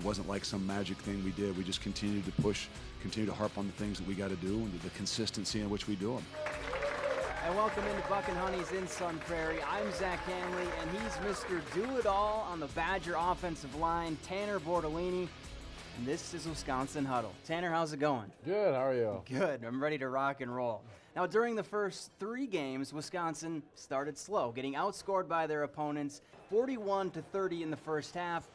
wasn't like some magic thing we did. We just continued to push, continue to harp on the things that we got to do and the consistency in which we do them. And welcome into Buck and Honey's in Sun Prairie. I'm Zach Hanley, and he's Mr. Do-It-All on the Badger offensive line, Tanner Bortolini. And this is Wisconsin Huddle. Tanner, how's it going? Good, how are you? Good, I'm ready to rock and roll. Now, during the first 3 games, Wisconsin started slow, getting outscored by their opponents 41-30 in the first half,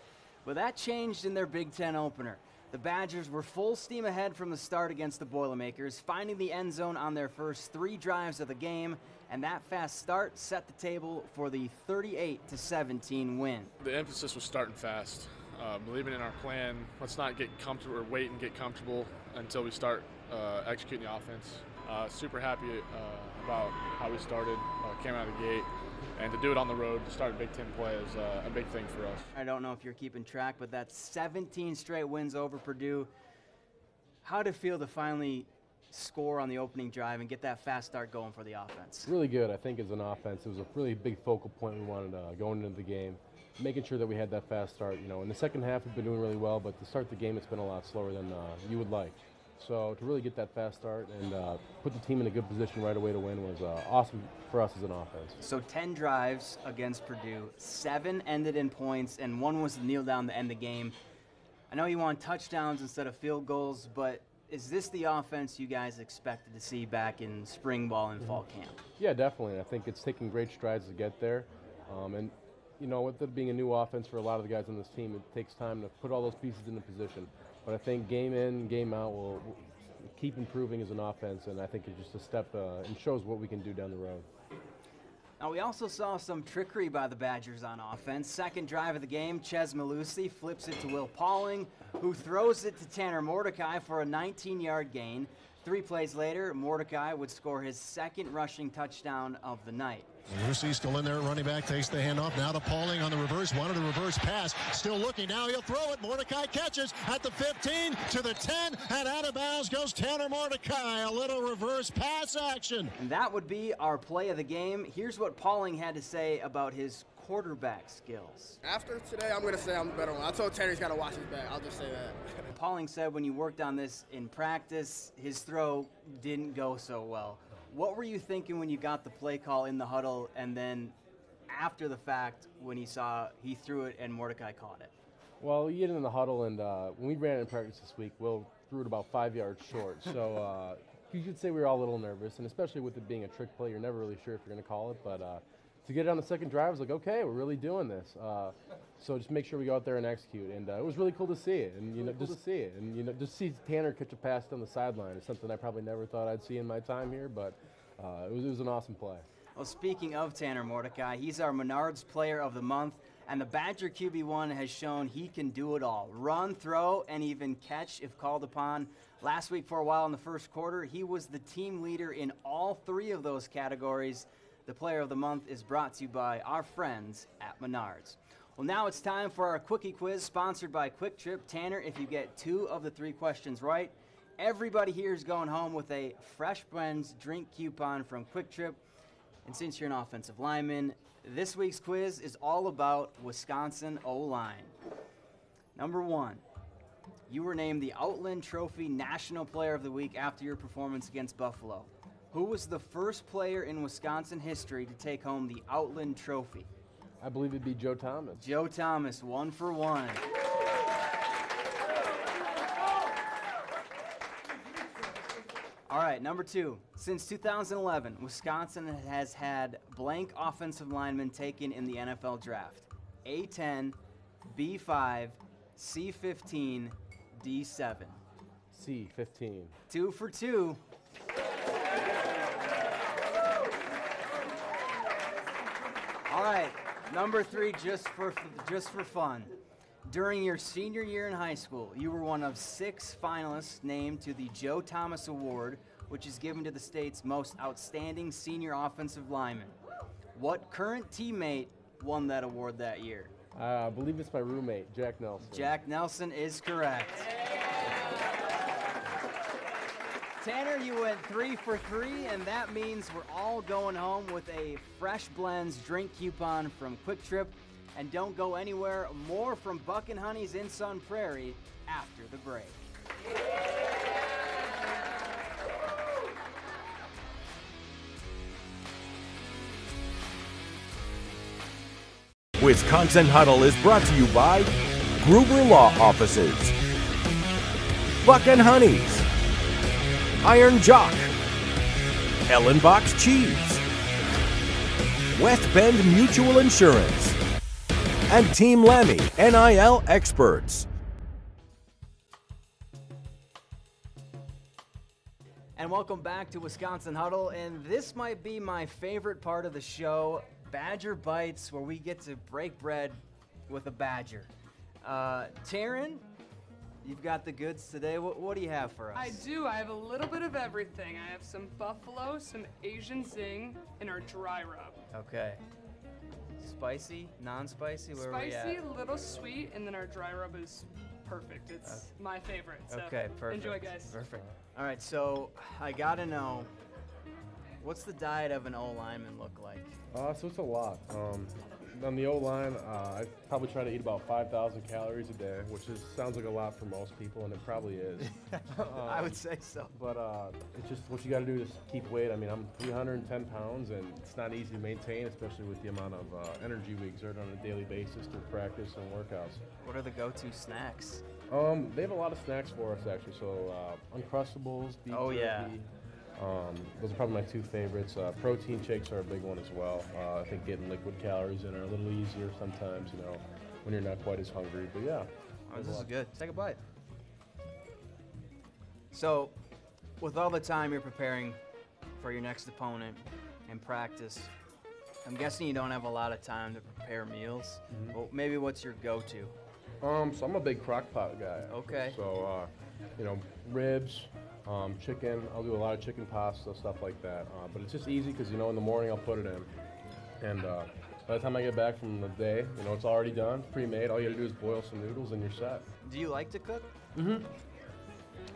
but that changed in their Big Ten opener. The Badgers were full steam ahead from the start against the Boilermakers, finding the end zone on their first 3 drives of the game, and that fast start set the table for the 38-17 win. The emphasis was starting fast, believing in our plan. Let's not get comfortable or wait and get comfortable until we start executing the offense. Super happy about how we started, came out of the gate. And to do it on the road, to start a Big Ten play is a big thing for us. I don't know if you're keeping track, but that's 17 straight wins over Purdue. How did it feel to finally score on the opening drive and get that fast start going for the offense? Really good. I think as an offense, it was a really big focal point we wanted going into the game, making sure that we had that fast start. You know, in the second half, we've been doing really well, but to start the game, it's been a lot slower than you would like. So to really get that fast start and put the team in a good position right away to win was awesome for us as an offense. So 10 drives against Purdue, 7 ended in points, and 1 was the kneel down to end the game. I know you want touchdowns instead of field goals, but is this the offense you guys expected to see back in spring ball and fall camp? Yeah, definitely. I think it's taking great strides to get there. And, you know, with it being a new offense for a lot of the guys on this team, it takes time to put all those pieces into position. But I think game in, game out, we'll keep improving as an offense, and I think it's just a step and shows what we can do down the road. Now, we also saw some trickery by the Badgers on offense. Second drive of the game, Ches Malusi flips it to Will Pauling, who throws it to Tanner Mordecai for a 19-yard gain. 3 plays later, Mordecai would score his 2nd rushing touchdown of the night. Lucy still in there, running back, takes the handoff, now to Pauling on the reverse, wanted a reverse pass, still looking, now he'll throw it, Mordecai catches at the 15, to the 10, and out of bounds goes Tanner Mordecai, a little reverse pass action. And that would be our play of the game. Here's what Pauling had to say about his quarterback skills. After today, I'm going to say I'm the better one. I told Tanner he's got to watch his back, I'll just say that. Pauling said when you worked on this in practice, his throw didn't go so well. What were you thinking when you got the play call in the huddle and then after the fact when he threw it and Mordecai caught it? Well, you get in the huddle, and when we ran in practice this week, Will threw it about 5 yards short. So you could say we were all a little nervous, and especially with it being a trick play, you're never really sure if you're going to call it. But to get it on the second drive, I was like, okay, we're really doing this. So just make sure we go out there and execute. And it was really cool to see it, and just see Tanner catch a pass down the sideline is something I probably never thought I'd see in my time here. But it was an awesome play. Well, speaking of Tanner Mordecai, he's our Menards Player of the Month, and the Badger QB1 has shown he can do it all. Run, throw, and even catch if called upon. Last week, for a while in the first quarter, he was the team leader in all 3 of those categories. The Player of the Month is brought to you by our friends at Menards. Well, now it's time for our Quickie Quiz, sponsored by Quick Trip. Tanner, if you get 2 of the 3 questions right, everybody here is going home with a Fresh Blends drink coupon from Quick Trip. And since you're an offensive lineman, this week's quiz is all about Wisconsin O-line. Number 1, you were named the Outland Trophy National Player of the Week after your performance against Buffalo. Who was the first player in Wisconsin history to take home the Outland Trophy? I believe it'd be Joe Thomas. Joe Thomas, 1 for 1. All right, number 2. Since 2011, Wisconsin has had blank offensive linemen taken in the NFL draft. A10, B5, C15, D7. C15. 2 for 2. All right, number 3, just for fun. During your senior year in high school, you were one of 6 finalists named to the Joe Thomas Award, which is given to the state's most outstanding senior offensive lineman. What current teammate won that award that year? I believe it's my roommate, Jack Nelson. Jack Nelson is correct. Tanner, you went 3 for 3, and that means we're all going home with a Fresh Blends drink coupon from Quick Trip. And don't go anywhere. More from Buck and Honey's in Sun Prairie after the break. Wisconsin Huddle is brought to you by Gruber Law Offices, Buck and Honey's, Iron Jock, Ellenbox Cheese, West Bend Mutual Insurance, and Team Lammy NIL Experts. And welcome back to Wisconsin Huddle, and this might be my favorite part of the show, Badger Bites, where we get to break bread with a Badger. Taryn, you've got the goods today. What do you have for us? I do. I have a little bit of everything. I have some buffalo, some Asian zing, and our dry rub. Okay. Spicy, non-spicy, where are we at? Spicy, a little sweet, and then our dry rub is perfect. It's my favorite. So Okay, perfect. Enjoy, guys. Perfect. All right, so I gotta know, what's the diet of an O-lineman look like? So it's a lot. On the O-line, I probably try to eat about 5,000 calories a day, which sounds like a lot for most people, and it probably is. I would say so. But it's just what you got to do is keep weight. I mean, I'm 310 pounds, and it's not easy to maintain, especially with the amount of energy we exert on a daily basis through practice and workouts. What are the go-to snacks? They have a lot of snacks for us, actually. So Uncrustables, beef jerky. Those are probably my two favorites. Protein shakes are a big one as well. I think getting liquid calories in are a little easier sometimes, when you're not quite as hungry. But yeah. This is good. Take a bite. So, with all the time you're preparing for your next opponent and practice, I'm guessing you don't have a lot of time to prepare meals. Well, maybe what's your go-to? So I'm a big crock pot guy. Okay. So, ribs, chicken. I'll do a lot of chicken pasta, stuff like that. But it's just easy because, in the morning I'll put it in. And by the time I get back from the day, it's already done, pre-made. All you gotta do is boil some noodles and you're set. Do you like to cook? Mm-hmm.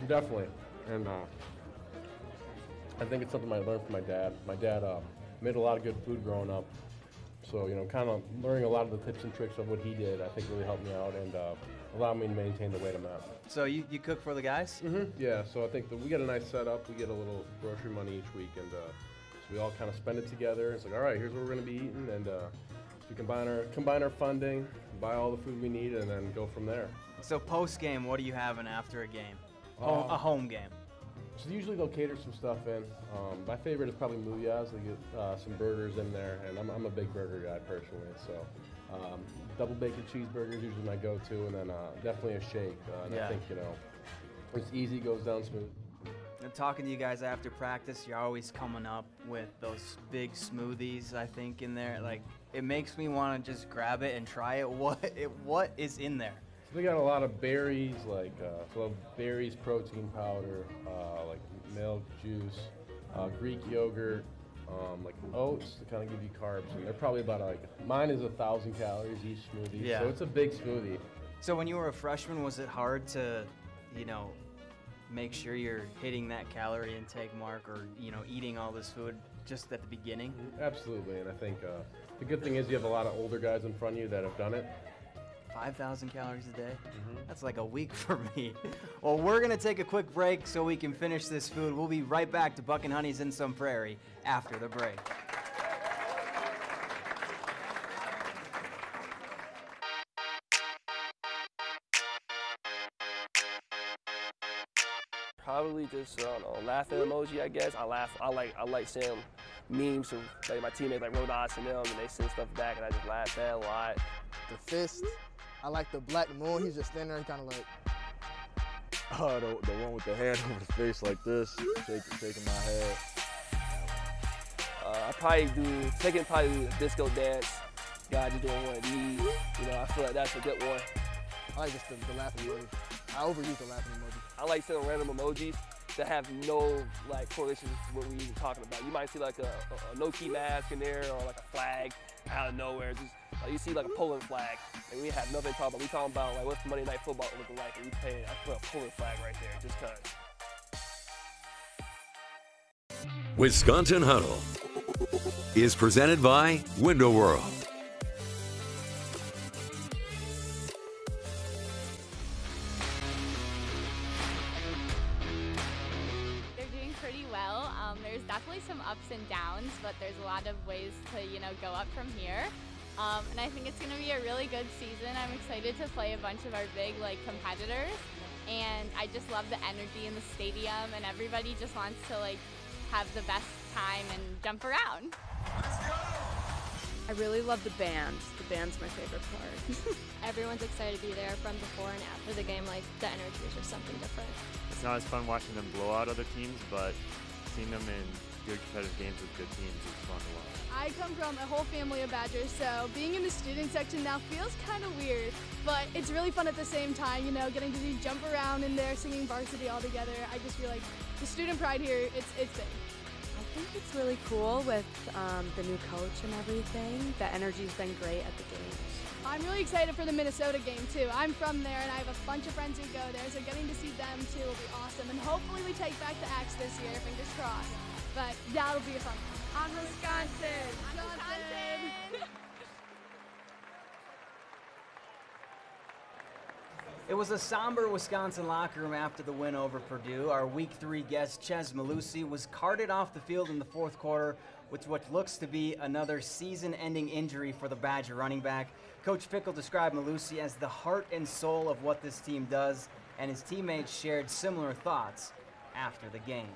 Definitely. And I think it's something I learned from my dad. My dad made a lot of good food growing up. So, kind of learning a lot of the tips and tricks of what he did, I think really helped me out and allowed me to maintain the weight I'm at. So you cook for the guys? Mm-hmm. Yeah, so I think that we get a nice setup. We get a little grocery money each week, and so we all kind of spend it together. It's like, all right, here's what we're going to be eating, and we combine our funding, buy all the food we need, and then go from there. So post-game, what are you having after a game? A home game? So usually they'll cater some stuff in. My favorite is probably Muyas. They get some burgers in there, and I'm a big burger guy personally. So double bacon cheeseburgers usually my go-to, and then definitely a shake. I think it's easy, goes down smooth. And talking to you guys after practice, you're always coming up with those big smoothies. I think in there, like it makes me want to just grab it and try it. What is in there? They got a lot of berries, berries, protein powder, like milk, juice, Greek yogurt, like oats to kind of give you carbs. And they're probably about mine is 1,000 calories each smoothie. Yeah. So it's a big smoothie. So when you were a freshman, was it hard to, make sure you're hitting that calorie intake mark or, eating all this food just at the beginning? Absolutely, and I think the good thing is you have a lot of older guys in front of you that have done it. 5,000 calories a day? That's like a week for me. Well, we're going to take a quick break so we can finish this food. We'll be right back to Buck and Honey's in Sun Prairie after the break. Probably just laughing emoji, I guess. I laugh. I like seeing memes of my teammates like Rodas and them, and they send stuff back, and I just laugh at a lot. The fist. I like the black moon. He's just standing there and kind of like. The one with the hand over the face like this, shaking my head. I probably do the disco dance. God, just doing one of these. I feel like that's a good one. I like just the laughing emoji. I overuse the laughing emoji. I like sending random emojis that have no correlation with what we're even talking about. You might see like a no-key mask in there or like a flag out of nowhere. Just you see like a Poland flag, and we have nothing to talk about. We talking about like what's Monday Night Football looking like, and I put a Poland flag right there just cause. Wisconsin Huddle is presented by Window World. and downs, but there's a lot of ways to, go up from here. And I think it's going to be a really good season. I'm excited to play a bunch of our big competitors, and I just love the energy in the stadium, and everybody just wants to have the best time and jump around. I really love the band. The band's my favorite part. Everyone's excited to be there from before and after the game. The energy is just something different. It's not as fun watching them blow out other teams, but seeing them in good competitive games with good teams is fun to watch. I come from a whole family of Badgers, so being in the student section now feels kind of weird, but it's really fun at the same time, getting to do jump around in there, singing varsity all together. I just feel like the student pride here, it's big. I think it's really cool with the new coach and everything. The energy's been great at the games. I'm really excited for the Minnesota game too. I'm from there and I have a bunch of friends who go there, so getting to see them too will be awesome. And hopefully we take back the Axe this year, fingers crossed. But that'll be a fun one. On Wisconsin! Wisconsin! It was a somber Wisconsin locker room after the win over Purdue. Our Week 3 guest, Ches Malusi, was carted off the field in the fourth quarter with what looks to be another season-ending injury for the Badger running back. Coach Fickle described Malusi as the heart and soul of what this team does, and his teammates shared similar thoughts after the game.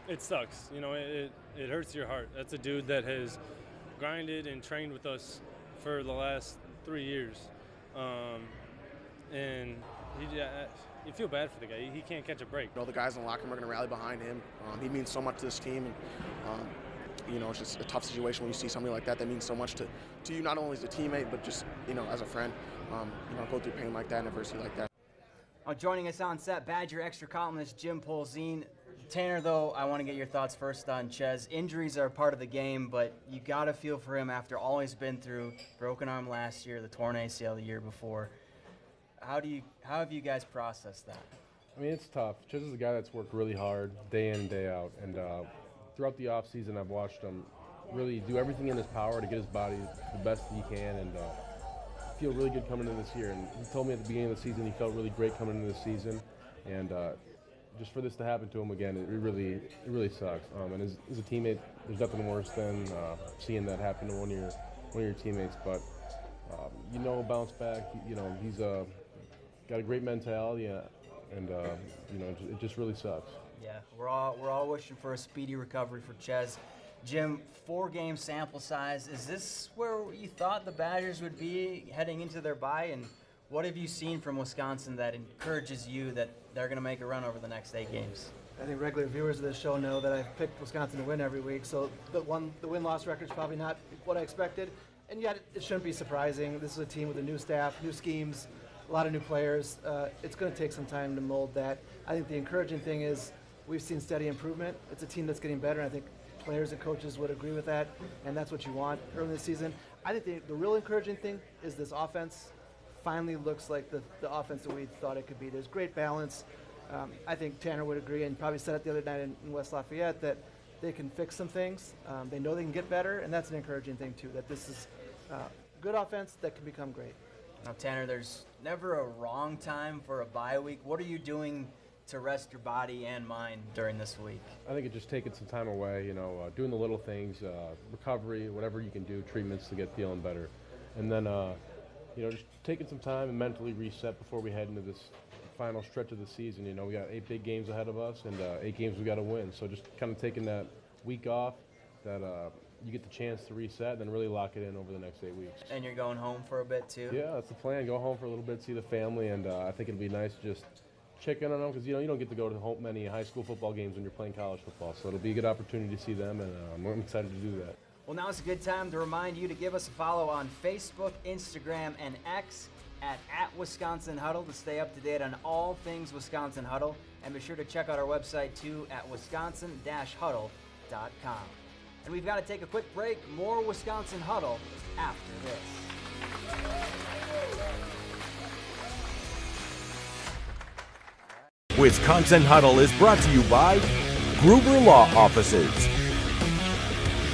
It sucks. It hurts your heart. That's a dude that has grinded and trained with us for the last 3 years. And you feel bad for the guy. He can't catch a break. The guys in the locker room are going to rally behind him. He means so much to this team. And, it's just a tough situation when you see somebody like that means so much to you, not only as a teammate, but just, as a friend. Go through pain like that and adversity like that. Joining us on set, Badger extra columnist Jim Polzine. Tanner, though, I want to get your thoughts first on Ches. Injuries are part of the game, but you got to feel for him after all he's been through. Broken arm last year, the torn ACL the year before. How have you guys processed that? I mean, it's tough. Ches is a guy that's worked really hard day in and day out, and throughout the offseason, I've watched him really do everything in his power to get his body the best he can, and feel really good coming into this year. And he told me at the beginning of the season he felt really great coming into the season, and just for this to happen to him again, it really sucks. And as a teammate, there's nothing worse than seeing that happen to one of your teammates. But bounce back. He's got a great mentality, and it just really sucks. Yeah, we're all wishing for a speedy recovery for Ches. Jim, 4-game sample size. Is this where you thought the Badgers would be heading into their bye? And what have you seen from Wisconsin that encourages you that they're going to make a run over the next 8 games? I think regular viewers of this show know that I've picked Wisconsin to win every week, so the win-loss record is probably not what I expected, and yet it shouldn't be surprising. This is a team with a new staff, new schemes, a lot of new players. It's going to take some time to mold that. I think the encouraging thing is we've seen steady improvement. It's a team that's getting better, and I think players and coaches would agree with that, and that's what you want early in the season. I think the real encouraging thing is this offense finally looks like the offense that we thought it could be. There's great balance. I think Tanner would agree, and probably said it the other night in West Lafayette, that they can fix some things. They know they can get better, and that's an encouraging thing too, that this is good offense that can become great. Now, Tanner, there's never a wrong time for a bye week. What are you doing to rest your body and mind during this week? I think it's just taking some time away, doing the little things, recovery, whatever you can do, treatments to get feeling better. And then, just taking some time and mentally reset before we head into this final stretch of the season. We got 8 big games ahead of us, and 8 games we got to win. So just kind of taking that week off, that you get the chance to reset, and then really lock it in over the next 8 weeks. And you're going home for a bit too? Yeah, that's the plan. Go home for a little bit, see the family, and I think it'd be nice to just check in on them, because you don't get to go to many high school football games when you're playing college football. So it'll be a good opportunity to see them, and I'm excited to do that. Well, now's a good time to remind you to give us a follow on Facebook, Instagram, and X at Wisconsin Huddle to stay up to date on all things Wisconsin Huddle. And be sure to check out our website too at wisconsin-huddle.com. And we've got to take a quick break. More Wisconsin Huddle after this. Wisconsin Huddle is brought to you by Gruber Law Offices,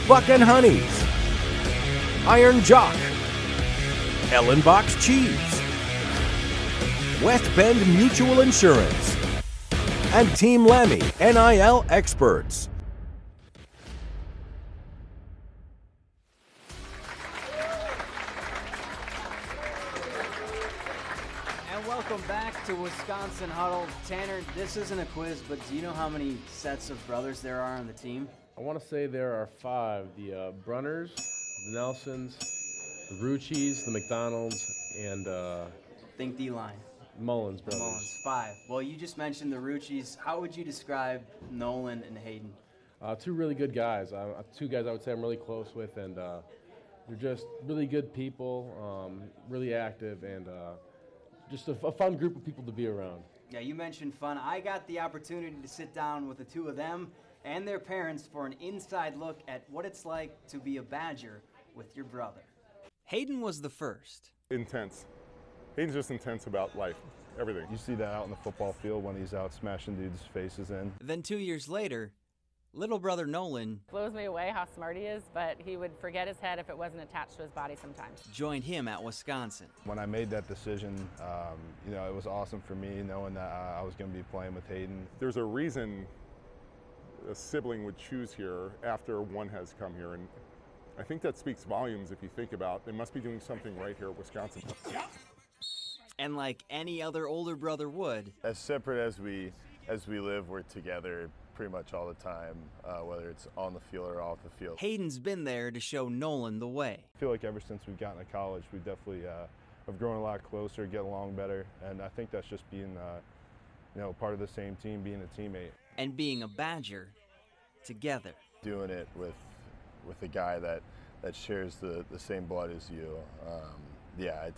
Buck and Honey's, Iron Jock, Ellenbox Cheese, West Bend Mutual Insurance, and Team Lemmy NIL Experts. Welcome back to Wisconsin Huddle. Tanner, this isn't a quiz, but do you know how many sets of brothers there are on the team? I want to say there are 5. The Brunners, the Nelsons, the Rucci's, the McDonalds, and Think D-line. Mullins brothers. Mullins, 5. Well, you just mentioned the Rucci's. How would you describe Nolan and Hayden? 2 really good guys. 2 guys I would say I'm really close with, and they're just really good people, really active, and just a fun group of people to be around. Yeah, you mentioned fun. I got the opportunity to sit down with the 2 of them and their parents for an inside look at what it's like to be a Badger with your brother. Hayden was the first. Intense. Hayden's just intense about life, everything. You see that out in the football field when he's out smashing dudes' faces in. Then 2 years later, little brother Nolan blows me away how smart he is, but he would forget his head if it wasn't attached to his body sometimes. joined him at Wisconsin. When I made that decision, you know, it was awesome for me knowing that I was going to be playing with Hayden. There's a reason a sibling would choose here after one has come here, and I think that speaks volumes if you think about they must be doing something right here at Wisconsin. And like any other older brother would, As separate as we live, we're together pretty much all the time, whether it's on the field or off the field. Hayden's been there to show Nolan the way. I feel like ever since we've gotten to college, we definitely have grown a lot closer, get along better, and I think that's just being, you know, part of the same team, being a teammate. And being a Badger together. Doing it with a guy that shares the same blood as you, yeah,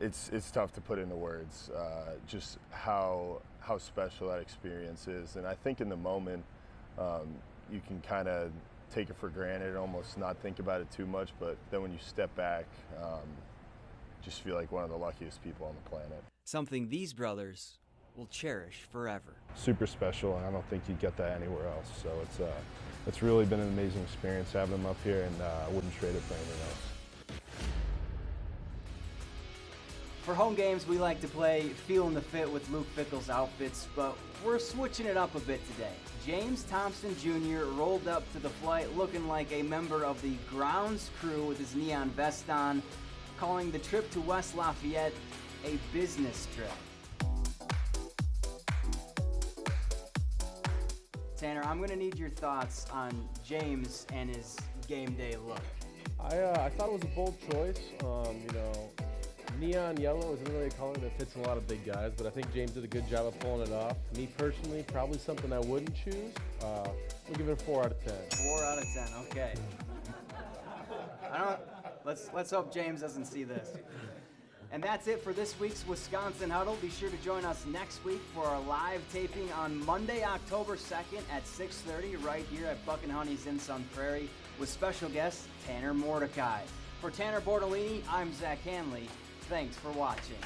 it's tough to put into words just how special that experience is. And I think in the moment you can kind of take it for granted and almost not think about it too much, but then when you step back, just feel like one of the luckiest people on the planet. Something these brothers will cherish forever. Super special, and I don't think you'd get that anywhere else. So it's really been an amazing experience having them up here, and I wouldn't trade it for anything else. For home games, we like to play Feelin' the Fit with Luke Fickell's outfits, but we're switching it up a bit today. James Thompson Jr. rolled up to the flight looking like a member of the grounds crew with his neon vest on, calling the trip to West Lafayette a business trip. Tanner, I'm going to need your thoughts on James and his game day look. I thought it was a bold choice. You know, neon yellow isn't really a color that fits a lot of big guys, but I think James did a good job of pulling it off. Me personally, probably something I wouldn't choose. We'll give it a 4 out of 10. 4 out of 10, okay. Let's hope James doesn't see this. And that's it for this week's Wisconsin Huddle. Be sure to join us next week for our live taping on Monday, October 2nd at 6:30 right here at Buck and Honey's in Sun Prairie with special guest Tanner Mordecai. For Tanner Bortolini, I'm Zach Hanley. Thanks for watching.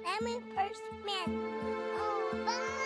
I'm a first man. Oh, bye.